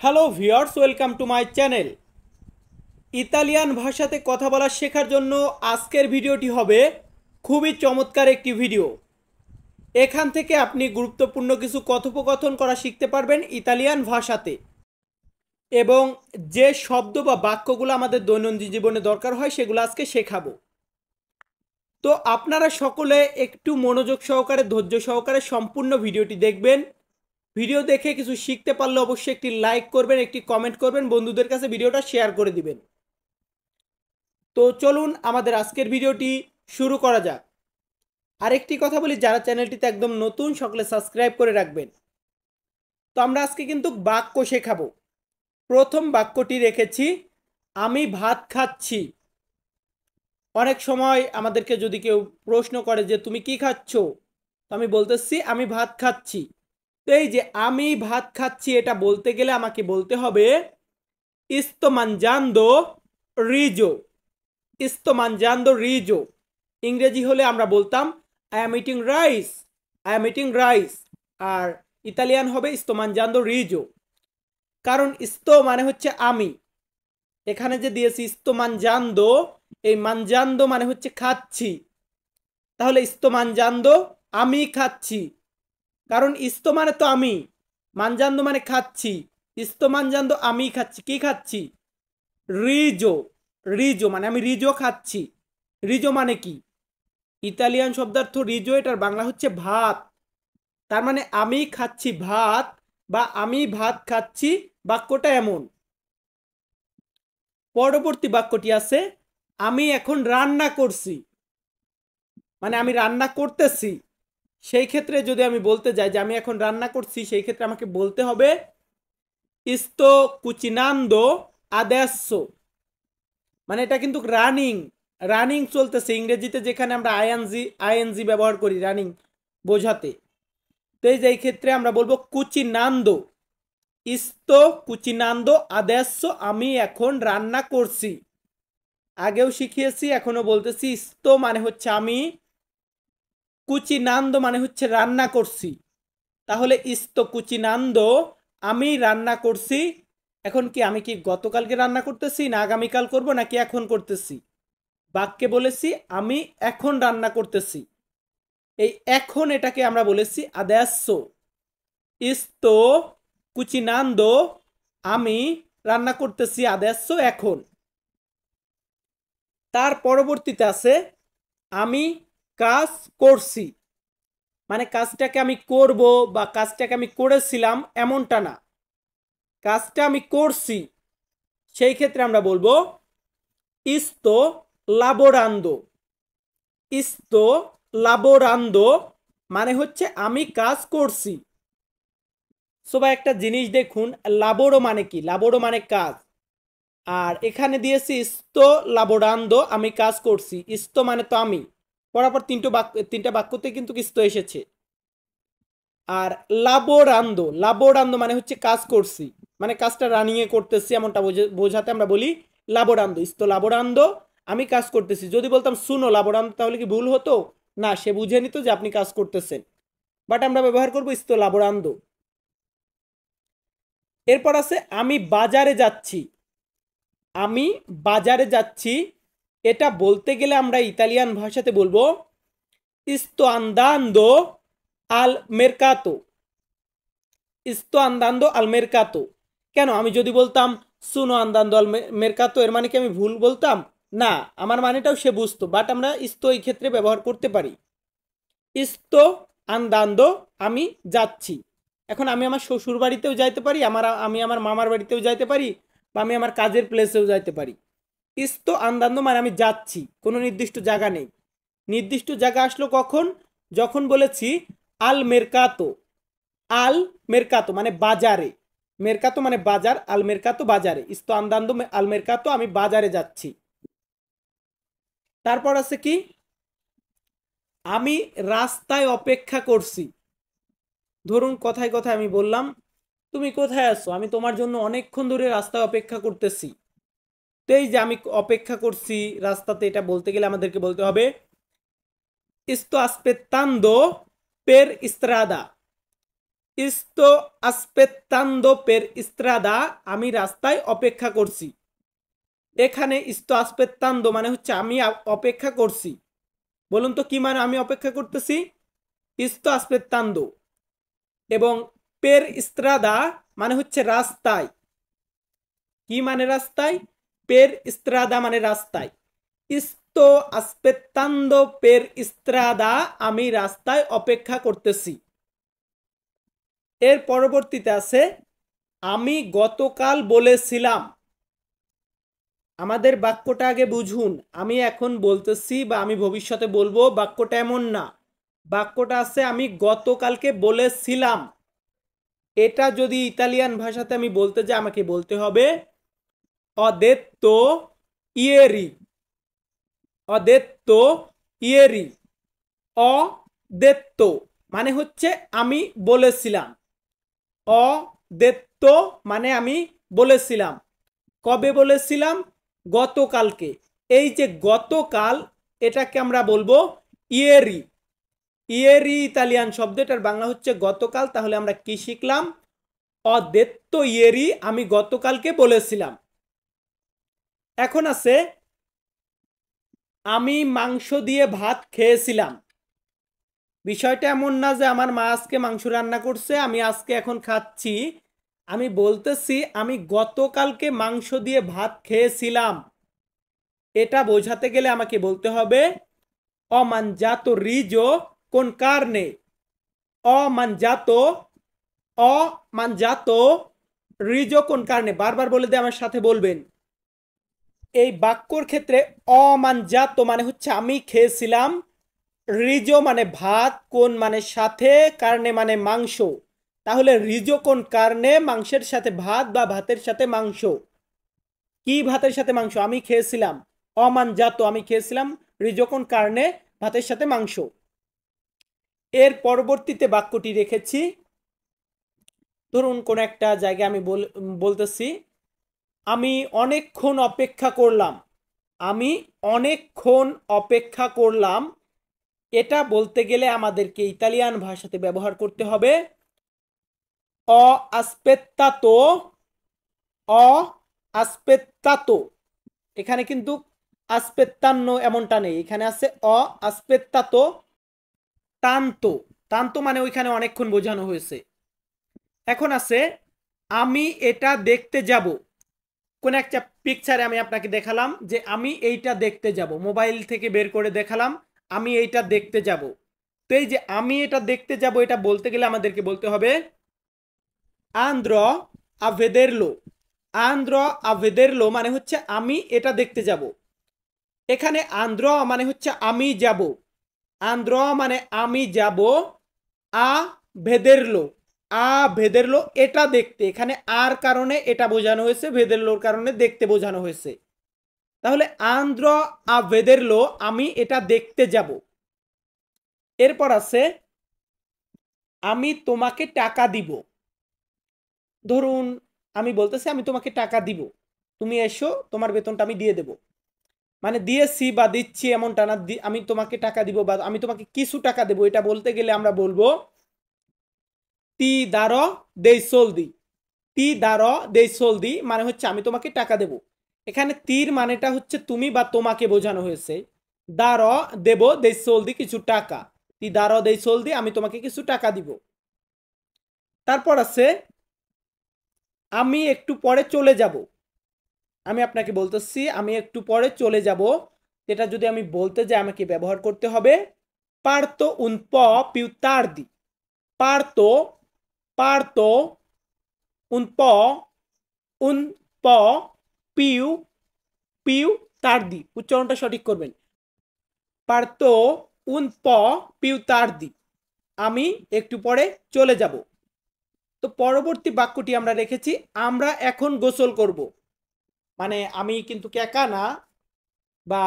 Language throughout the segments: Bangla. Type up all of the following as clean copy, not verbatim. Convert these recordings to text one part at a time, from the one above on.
Hello viewers, welcome to my channel. Italian ভাষাতে কথা বলা শেখার জন্য আজকের ভিডিওটি হবে খুবই চমৎকার একটি ভিডিও। এখান থেকে আপনি গুরুত্বপূর্ণ কিছু কথোপকথন করা শিখতে পারবেন ইতালিয়ান ভাষাতে, এবং যে শব্দ বা বাক্যগুলো আমাদের দৈনন্দিন জীবনে দরকার হয় সেগুলো আজকে শেখাবো। তো আপনারা সকলে একটু মনোযোগ সহকারে, ধৈর্য সহকারে সম্পূর্ণ ভিডিওটি দেখবেন। ভিডিও দেখে কিছু শিখতে পারলে অবশ্যই একটি লাইক করবেন, একটি কমেন্ট করবেন, বন্ধুদের কাছে ভিডিওটা শেয়ার করে দিবেন। তো চলুন আমাদের আজকের ভিডিওটি শুরু করা যাক। আরেকটি কথা বলি, যারা চ্যানেলটিতে একদম নতুন সকলে সাবস্ক্রাইব করে রাখবেন। তো আমরা আজকে কিন্তু বাক্য শেখাবো। প্রথম বাক্যটি রেখেছি আমি ভাত খাচ্ছি। অনেক সময় আমাদেরকে যদি কেউ প্রশ্ন করে যে তুমি কি খাচ্ছ, তো আমি বলতেছি আমি ভাত খাচ্ছি। তো এই যে আমি ভাত খাচ্ছি এটা বলতে গেলে আমাকে বলতে হবে sto mangiando riso, sto mangiando riso। ইংরেজি হলে আমরা বলতাম I am eating rice, I am eating rice. আর ইতালিয়ান হবে sto mangiando riso। কারণ sto মানে হচ্ছে আমি, এখানে যে দিয়েছি sto mangiando, এই mangiando মানে হচ্ছে খাচ্ছি। তাহলে sto mangiando আমি খাচ্ছি, কারণ sto মানে তো আমি, mangiando মানে খাচ্ছি, sto mangiando আমি খাচ্ছি। কি খাচ্ছি? রিজো, রিজো মানে আমি রিজো খাচ্ছি। রিজো মানে কি? ইতালিয়ান শব্দার্থ রিজো, এটার বাংলা হচ্ছে ভাত। তার মানে আমি খাচ্ছি ভাত বা আমি ভাত খাচ্ছি, বাক্যটা এমন। পরবর্তী বাক্যটি আছে আমি এখন রান্না করছি, মানে আমি রান্না করতেছি। সেই ক্ষেত্রে যদি আমি বলতে যাই যে আমি এখন রান্না করছি, সেই ক্ষেত্রে আমাকে বলতে হবে sto cucinando adesso। মানে এটা কিন্তু রানিং, রানিং চলতেছে। ইংরেজিতে যেখানে আমরা আইএনজি ব্যবহার করি রানিং বোঝাতে, তো এই ক্ষেত্রে আমরা বলবো কুচিনান্দো, ইস্তো কুচিনান্দো আদেsso, আমি এখন রান্না করছি। আগেও শিখিয়েছি, এখনো বলতেছি ইস্তো মানে হচ্ছে আমি, কুচিনান্দো মানে হচ্ছে রান্না করছি। তাহলে ইস্তো কুচিনান্দো আমি রান্না করছি। এখন কি আমি কি গতকালকে রান্না করতেছি, না আগামীকাল করব, নাকি এখন করতেছি? বাক্যে বলেছি আমি এখন রান্না করতেছি। এই এখন এটাকে আমরা বলেছি adesso, sto cucinando, আমি রান্না করতেছি adesso এখন। তার পরবর্তীতে আছে আমি কাজ করছি, মানে কাজটাকে আমি করব বা কাজটাকে আমি করেছিলাম এমনটা না, কাজটা আমি করছি। সেই ক্ষেত্রে আমরা বলবো sto lavorando, sto lavorando মানে হচ্ছে আমি কাজ করছি। সবাই একটা জিনিস দেখুন, লাবোরো মানে কি? লাবোরো মানে কাজ। আর এখানে দিয়েছি sto lavorando, আমি কাজ করছি। sto মানে তো আমি, পরাপর তিনটা বাক্যতে কিন্তু sto এসেছে। আর লাবোরান্দো, লাবোরান্দো মানে হচ্ছে কাজ করছি, মানে কাজটা রানিংয়ে করতেছি এমনটা বোঝাতে আমরা বলি লাবোরান্দো, sto lavorando, আমি কাজ করতেছি। যদি বলতাম শুনো লাবোরান্দো, তাহলে কি ভুল হতো? না, সে বুঝে নিত যে আপনি কাজ করতেছেন, বাট আমরা ব্যবহার করবো sto lavorando। এরপর আছে আমি বাজারে যাচ্ছি, আমি বাজারে যাচ্ছি এটা বলতে গেলে আমরা ইতালিয়ান ভাষাতে বলবো sto andando al mercato, sto andando al mercato। কেন? আমি যদি বলতাম সুনো আন্দান্দো আল মেরকাতো, এর মানে কি আমি ভুল বলতাম? না, আমার মানেটাও সে বুঝতো, বাট আমরা sto এই ক্ষেত্রে ব্যবহার করতে পারি। sto andando আমি যাচ্ছি। এখন আমি আমার শ্বশুর বাড়িতেও যাইতে পারি, আমি আমার মামার বাড়িতেও যাইতে পারি, বা আমি আমার কাজের প্লেসেও যাইতে পারি। sto andando মানে আমি যাচ্ছি, কোনো নির্দিষ্ট জায়গা নেই। নির্দিষ্ট জায়গা আসলো কখন? যখন বলেছি আল মেরকাতো, আল মেরকাতো মানে বাজারে, মেরকাতো মানে বাজার, আল মেরকাতো বাজারে, sto andando আল মেরকাতো আমি বাজারে যাচ্ছি। তারপর আছে কি আমি রাস্তায় অপেক্ষা করছি। ধরুন কথায় কথায় আমি বললাম তুমি কোথায় আছো, আমি তোমার জন্য অনেকক্ষণ ধরে রাস্তায় অপেক্ষা করতেছি। তো এই যে আমি অপেক্ষা করছি রাস্তাতে, এটা বলতে গেলে আমাদেরকে বলতে হবে sto aspettando per strada, sto aspettando per strada, আমি রাস্তায় অপেক্ষা করছি। এখানে sto aspettando মানে হচ্ছে আমি অপেক্ষা করছি। বলুন তো কি মানে আমি অপেক্ষা করতেছি? sto aspettando। এবং per strada মানে হচ্ছে রাস্তায়। কি মানে রাস্তায়? per strada মানে রাস্তায়। sto aspettando per strada, আমি রাস্তায় অপেক্ষা করতেছি। এর পরবর্তীতে আছে আমি গতকাল বলেছিলাম। আমাদের বাক্যটা আগে বুঝুন। আমি এখন বলতেছি বা আমি ভবিষ্যতে বলবো, বাক্যটা এমন না। বাক্যটা আছে আমি গতকালকে বলেছিলাম। এটা যদি ইতালিয়ান ভাষাতে আমি বলতে যাই আমাকে বলতে হবে ho detto ieri, ho detto ieri, ho detto মানে হচ্ছে আমি বলেছিলাম। অ দেত্ত মানে আমি বলেছিলাম। কবে বলেছিলাম? গতকালকে। এই যে গতকাল, এটাকে আমরা বলবো ইয়েরি। ইয়েরি ইতালিয়ান শব্দ, এটার বাংলা হচ্ছে গতকাল। তাহলে আমরা কি শিখলাম? অদেত্ত ইয়েরি, আমি গতকালকে বলেছিলাম। এখন আছে আমি মাংস দিয়ে ভাত খেয়েছিলাম। বিষয়টা এমন না যে আমার মা আজকে মাংস রান্না করছে, আমি আজকে এখন খাচ্ছি। আমি বলতেছি আমি গতকালকে মাংস দিয়ে ভাত খেয়েছিলাম। এটা বোঝাতে গেলে আমাকে বলতে হবে ho mangiato riso con carne, ho mangiato, ho mangiato riso con carne। বারবার বলে দিয়ে আমার সাথে বলবেন। এই বাক্যর ক্ষেত্রে অ mangiato মানে হচ্ছে আমি খেয়েছিলাম, রিজো মানে ভাত, কোন মানে সাথে, কার্নে মানে মাংস। তাহলে রিজো কোন কার্নে, মাংসের সাথে ভাত বা ভাতের সাথে মাংস। কি ভাতের সাথে মাংস? আমি খেয়েছিলাম। অমানজাত আমি খেয়েছিলাম, রিজো কোন কার্নে ভাতের সাথে মাংস। এর পরবর্তীতে বাক্যটি রেখেছি। ধরুন কোন একটা জায়গায় আমি বলতেছি আমি অনেকক্ষণ অপেক্ষা করলাম। আমি অনেকক্ষণ অপেক্ষা করলাম। এটা বলতে গেলে আমাদেরকে ইতালিয়ান ভাষাতে ব্যবহার করতে হবে অ আসপেত্তাতো, অ আসপেত্তাতো। এখানে কিন্তু আসপেত্তান্ন এমনটা নেই, এখানে আছে অ আসপেত্তাতো। তান্ত, তান্ত মানে ওইখানে অনেকক্ষণ বোঝানো হয়েছে। এখন আছে আমি এটা দেখতে যাব। কোন একটা পিকচারে আমি আপনাকে দেখালাম যে আমি এইটা দেখতে যাব, মোবাইল থেকে বের করে দেখালাম আমি এইটা দেখতে যাব। তো এই যে আমি এটা দেখতে যাব, এটা বলতে গেলে আমাদেরকে বলতে হবে andrò a vederlo, andrò a vederlo মানে হচ্ছে আমি এটা দেখতে যাব। এখানে andrò মানে হচ্ছে আমি যাব, andrò মানে আমি যাব, a vederlo, a vederlo এটা দেখতে। এখানে আর কারণে এটা বোঝানো হয়েছে, ভেদেরলোর কারণে দেখতে বোঝানো হয়েছে। তাহলে andrò a vederlo আমি এটা দেখতে যাব। এরপর আছে আমি তোমাকে টাকা দিব। ধরুন আমি বলতেছি আমি তোমাকে টাকা দিব, তুমি এসো তোমার বেতনটা আমি দিয়ে দেব। মানে দিয়েছি বা দিচ্ছি এমনটা না, আমি তোমাকে টাকা দিব বা আমি তোমাকে কিছু টাকা দেব। এটা বলতে গেলে আমরা বলবো তি দারো দেই সোলদি, তি দারো দেই সোলদি মানে হচ্ছে আমি তোমাকে টাকা দেব। এখানে তীর মানেটা হচ্ছে তুমি বা তোমাকে বোঝানো হয়েছে। দারো দেব, দেই সোলদি কিছু টাকা, তি দারো দেই সোলদি আমি তোমাকে কিছু টাকা দিব। তারপর আছে আমি একটু পরে চলে যাব। আমি আপনাকে বলতেছি আমি একটু পরে চলে যাব। এটা যদি আমি বলতে যাই আমাকে ব্যবহার করতে হবে parto un po' più tardi, parto, parto un po' più, più tardi, উচ্চারণটা সঠিক করবেন। parto un po' più tardi, আমি একটু পরে চলে যাব। তো পরবর্তী বাক্যটি আমরা রেখেছি আমরা এখন গোসল করব। মানে আমি কিন্তু একা না, বা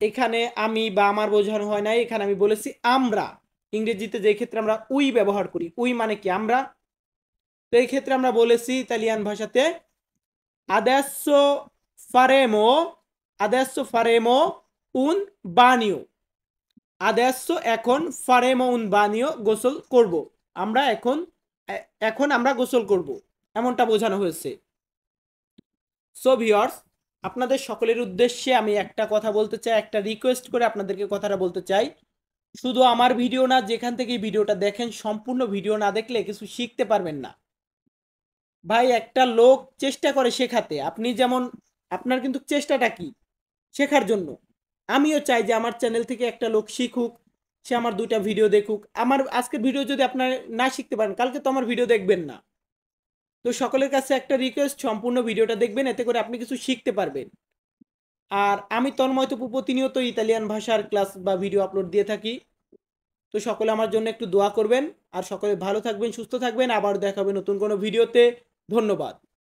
এখানে আমি বা আমার বোঝানো হয় নাই, এখানে আমি বলেছি আমরা। ইংরেজিতে যে ক্ষেত্রে আমরা উই ব্যবহার করি, উই মানে কি আমরা। তো এই ক্ষেত্রে আমরা বলেছি ইতালিয়ান ভাষাতে adesso faremo, adesso faremo un bagno, adesso এখন faremo un bagno গোসল করব। আমরা এখন আমরা গোসল করব, এমনটা বোঝানো হয়েছে। সো ভিউয়ার্স, আপনাদের সকলের উদ্দেশ্যে আমি একটা কথা বলতে চাই, একটা রিকোয়েস্ট করে আপনাদেরকে কথাটা বলতে চাই। শুধু আমার ভিডিও না, যেখান থেকে ভিডিওটা দেখেন সম্পূর্ণ ভিডিও না দেখলে কিছু শিখতে পারবেন না। ভাই, একটা লোক চেষ্টা করে শেখাতে, আপনি যেমন আপনার কিন্তু চেষ্টাটা কি শেখার জন্য। আমিও চাই যে আমার চ্যানেল থেকে একটা লোক শিখুক, সে আমার দুইটা ভিডিও দেখুক। আমার আজকের ভিডিও যদি আপনার না শিখতে পারেন, কালকে তো আমার ভিডিও দেখবেন না। তো সকলের কাছে একটা রিকোয়েস্ট, সম্পূর্ণ ভিডিওটা দেখবেন, এতে করে আপনি কিছু শিখতে পারবেন। আর আমি তন্ময় তপু প্রতিনিয়ত ইতালিয়ান ভাষার ক্লাস বা ভিডিও আপলোড দিয়ে থাকি। তো সকলে আমার জন্য একটু দোয়া করবেন। আর সকলে ভালো থাকবেন, সুস্থ থাকবেন। আবার দেখা হবে নতুন কোনো ভিডিওতে। ধন্যবাদ।